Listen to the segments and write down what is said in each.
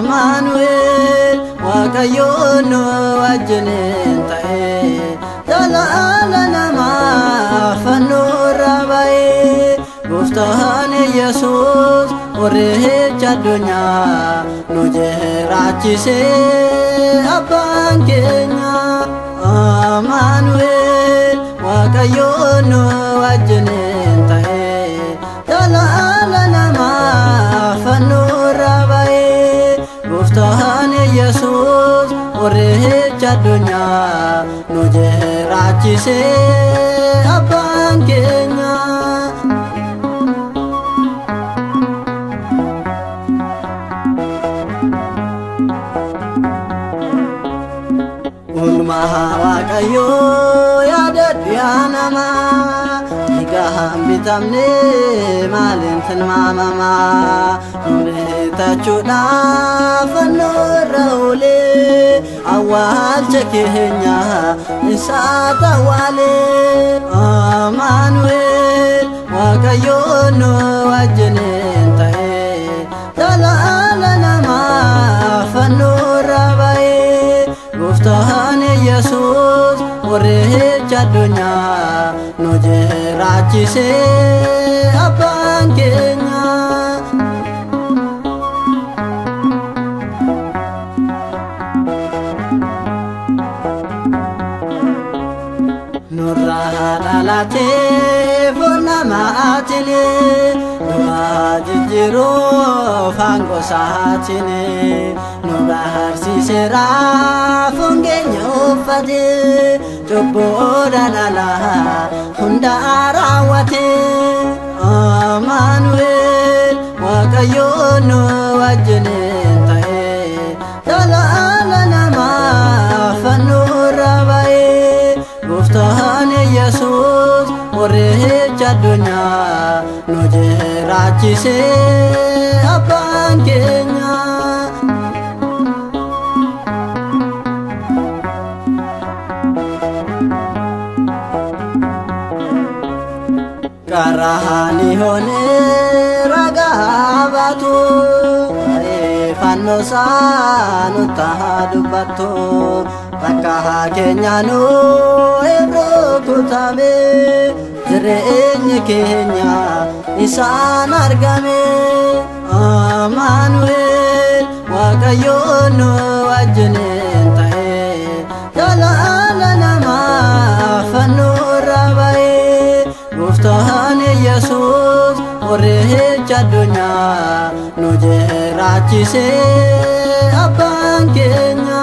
Amanuel Waaqayyoon nu wajjin ta'e jaalala namaa fannoorra ba'e Gooftaan Yesuus warreecha addunyaa nu jiraachise abbaan keenya Amanuel Waaqayyoon nu wajjin ta'e jaalala namaa fannoorra ba'e Gooftaan Yesuus warreecha addunyaa nu jiraachise abbaan keenya Ulmaha Waaqayyoo yaadadhu yaa namaa Dhiigaan bitamne maaliin tilmaamamaa Bitachuudhaaf fannoorra oolee awwaalcha keenya isaa tawaalee Amanuel Waaqayyoon nu wajjin ta'e jaalala namaa fannoorra ba'e Gooftaan Yesuus warreecha addunyaa nu jiraachise abbaan keenya Nurraa dhalatee foon namaatiin du'aa jijjiiruuf aangoo isaatiin nu barsiiseera foon keenya uffate cubbuu dhalaa hunda raawwate Amanuel Waaqayyoon nu wajjin ta'e jaalala namaa fannoorra ba'e Gooftaan Yesuus warreecha addunyaa nu jiraachise abbaan keenya Karahani hone ragaa baatu fannoo saanu tahaa dubbattu Bakka keenya nu ebroo kutame jireenyi keenya isaan argame Amanuel Waaqayyoon nu wajjin ta'e jaalala namaa fannoorra ba'e Gooftaan Yesuus warreecha addunyaa nu jiraachise abbaan keenya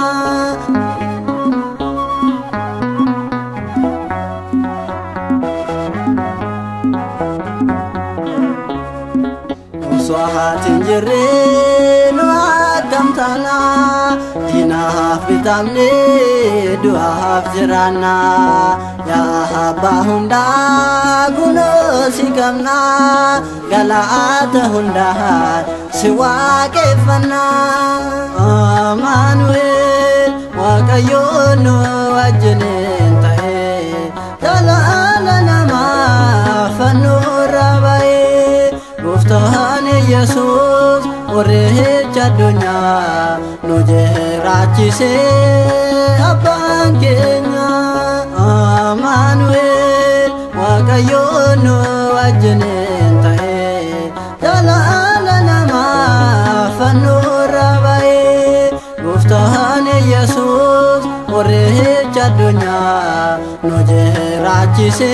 Osoo jirre nu akkam taana diinaaf bitamne du'aaf jiraanna yaa abbaa hundaa kunoo si qabna galaata hundaa si waaqeffanna Amanuel Waaqayyoon nu wajjin ta'e jaalala namaa fannoorra ba'e Gooftaan Yesuus warreecha addunyaa nu jiraachise abbaan keenya Amanuel Waaqayyoon nu wajjin ta'e jaalala namaa fannoorra ba'e Gooftaan Yesuus warreecha addunyaa nu jiraachise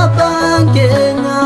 abbaan keenya